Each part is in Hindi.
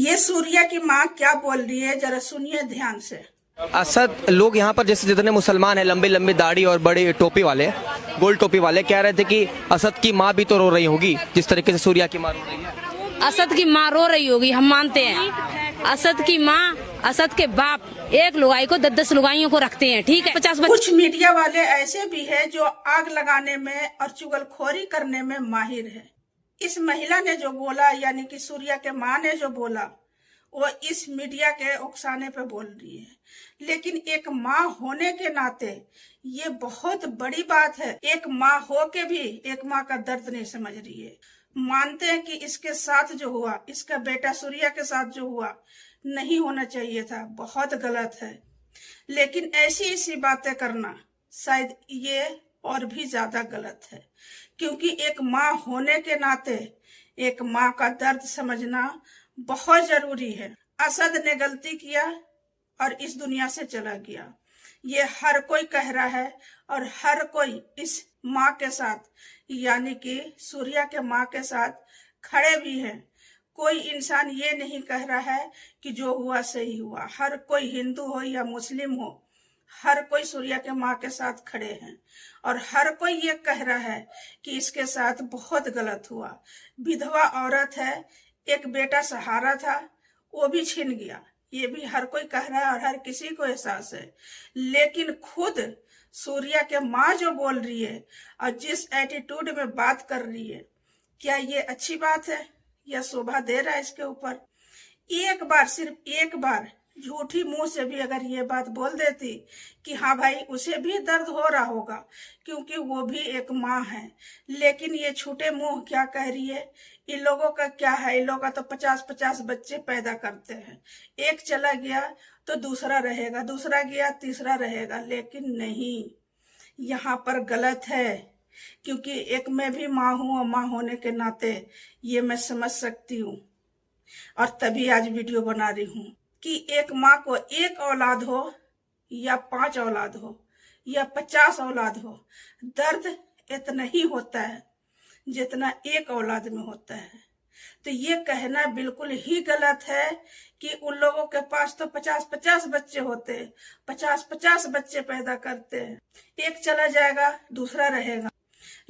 ये सूर्या की माँ क्या बोल रही है, जरा सुनिए ध्यान से। असद, लोग यहाँ पर जैसे जितने मुसलमान हैं, लंबी लंबी दाढ़ी और बड़ी टोपी वाले, गोल टोपी वाले, कह रहे थे कि असद की माँ भी तो रो रही होगी जिस तरीके से सूर्या की माँ रो रही है। असद की माँ रो रही होगी, हम मानते हैं। असद की माँ, असद के बाप एक लुगाई को 10-10 लुगाइयों को रखते हैं, ठीक है। 50 कुछ मीडिया वाले ऐसे भी है जो आग लगाने में और चुगलखोरी करने में माहिर है। इस महिला ने जो बोला, यानी कि सूर्या के माँ ने जो बोला, वो इस मीडिया के उकसाने पे बोल रही है। लेकिन एक माँ होने के नाते ये बहुत बड़ी बात है। एक माँ हो के भी एक माँ का दर्द नहीं समझ रही है। मानते हैं कि इसके साथ जो हुआ, इसका बेटा सूर्या के साथ जो हुआ, नहीं होना चाहिए था, बहुत गलत है। लेकिन ऐसी बातें करना शायद ये और भी ज्यादा गलत है, क्योंकि एक माँ होने के नाते एक माँ का दर्द समझना बहुत जरूरी है। असद ने गलती किया और इस दुनिया से चला गया, ये हर कोई कह रहा है और हर कोई इस माँ के साथ, यानी कि सूर्या के माँ के साथ खड़े भी हैं। कोई इंसान ये नहीं कह रहा है कि जो हुआ सही हुआ। हर कोई, हिंदू हो या मुस्लिम हो, हर कोई सूर्या के माँ के साथ खड़े हैं और हर कोई ये कह रहा है कि इसके साथ बहुत गलत हुआ। विधवा औरत है, एक बेटा सहारा था, वो भी छिन गया, ये भी हर कोई कह रहा है और हर किसी को एहसास है। लेकिन खुद सूर्या के माँ जो बोल रही है और जिस एटीट्यूड में बात कर रही है, क्या ये अच्छी बात है या शोभा दे रहा है इसके ऊपर? एक बार, सिर्फ एक बार झूठी मुंह से भी अगर ये बात बोल देती कि हाँ भाई, उसे भी दर्द हो रहा होगा क्योंकि वो भी एक माँ है। लेकिन ये छूटे मुंह क्या कह रही है? इन लोगों का क्या है, इन लोगों का तो 50-50 बच्चे पैदा करते हैं, एक चला गया तो दूसरा रहेगा, दूसरा गया तीसरा रहेगा। लेकिन नहीं, यहाँ पर गलत है, क्योंकि एक मैं भी माँ हूँ और माँ होने के नाते ये मैं समझ सकती हूँ और तभी आज वीडियो बना रही हूँ कि एक माँ को एक औलाद हो या 5 औलाद हो या 50 औलाद हो, दर्द इतना ही होता है जितना एक औलाद में होता है। तो ये कहना बिल्कुल ही गलत है कि उन लोगों के पास तो 50-50 बच्चे होते हैं, 50-50 बच्चे पैदा करते हैं, एक चला जाएगा दूसरा रहेगा।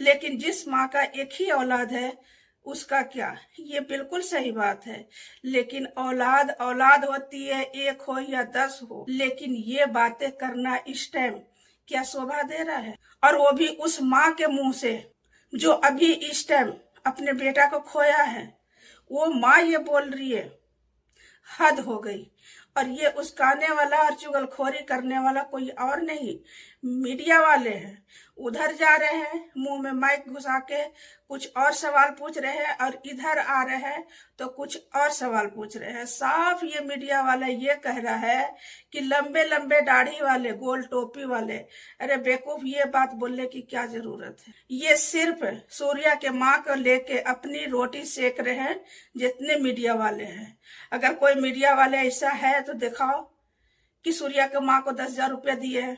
लेकिन जिस माँ का एक ही औलाद है उसका क्या, ये बिल्कुल सही बात है। लेकिन औलाद औलाद होती है, एक हो या 10 हो। लेकिन ये बातें करना इस टाइम क्या शोभा दे रहा है? और वो भी उस माँ के मुंह से जो अभी इस टाइम अपने बेटा को खोया है। वो माँ ये बोल रही है, हद हो गई। और ये उसकाने वाला और चुगलखोरी करने वाला कोई और नहीं, मीडिया वाले हैं। उधर जा रहे हैं, मुंह में माइक घुसा के कुछ और सवाल पूछ रहे हैं और इधर आ रहे हैं तो कुछ और सवाल पूछ रहे हैं। साफ ये मीडिया वाला ये कह रहा है कि लंबे लंबे दाढ़ी वाले, गोल टोपी वाले, अरे बेवकूफ, ये बात बोलने की क्या जरूरत है? ये सिर्फ सूर्या के माँ को लेके अपनी रोटी सेक रहे हैं जितने मीडिया वाले हैं। अगर कोई मीडिया वाले ऐसा है तो दिखाओ कि सूर्या के माँ को 10,000 रुपया दिए हैं,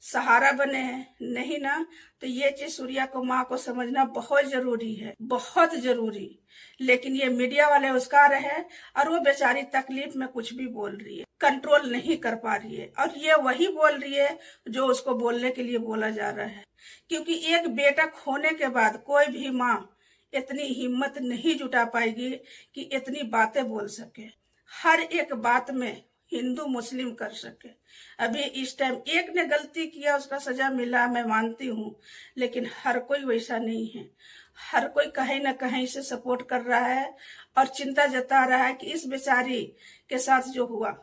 सहारा बने हैं। नहीं ना, तो ये चीज सूर्या को माँ को समझना बहुत जरूरी है, बहुत जरूरी। लेकिन ये मीडिया वाले उसका रहे हैं और वो बेचारी तकलीफ में कुछ भी बोल रही है, कंट्रोल नहीं कर पा रही है। और ये वही बोल रही है जो उसको बोलने के लिए बोला जा रहा है, क्योंकि एक बेटा खोने के बाद कोई भी माँ इतनी हिम्मत नहीं जुटा पाएगी कि इतनी बातें बोल सके, हर एक बात में हिंदू मुस्लिम कर सके। अभी इस टाइम एक ने गलती किया, उसका सजा मिला, मैं मानती हूँ। लेकिन हर कोई वैसा नहीं है, हर कोई कहीं ना कहीं से सपोर्ट कर रहा है और चिंता जता रहा है कि इस बेचारी के साथ जो हुआ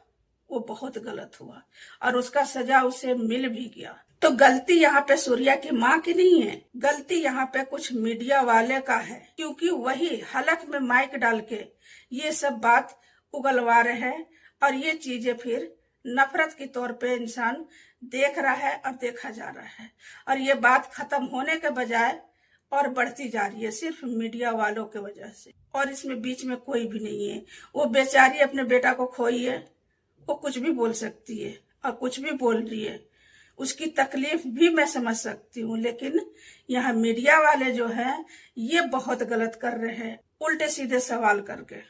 वो बहुत गलत हुआ और उसका सजा उसे मिल भी गया। तो गलती यहाँ पे सूर्या की माँ की नहीं है, गलती यहाँ पे कुछ मीडिया वाले का है, क्योंकि वही हलक में माइक डाल के ये सब बात उगलवा रहे हैं और ये चीजें फिर नफरत के तौर पे इंसान देख रहा है और देखा जा रहा है। और ये बात खत्म होने के बजाय और बढ़ती जा रही है, सिर्फ मीडिया वालों की वजह से। और इसमें बीच में कोई भी नहीं है। वो बेचारी अपने बेटा को खोई है, वो कुछ भी बोल सकती है और कुछ भी बोल रही है, उसकी तकलीफ भी मैं समझ सकती हूँ। लेकिन यहाँ मीडिया वाले जो हैं ये बहुत गलत कर रहे हैं, उल्टे सीधे सवाल करके।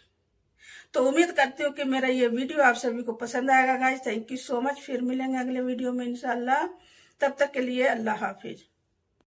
तो उम्मीद करती हूँ कि मेरा ये वीडियो आप सभी को पसंद आएगा guys. Thank you so much. फिर मिलेंगे अगले वीडियो में इंशाल्लाह। तब तक के लिए अल्लाह हाफिज।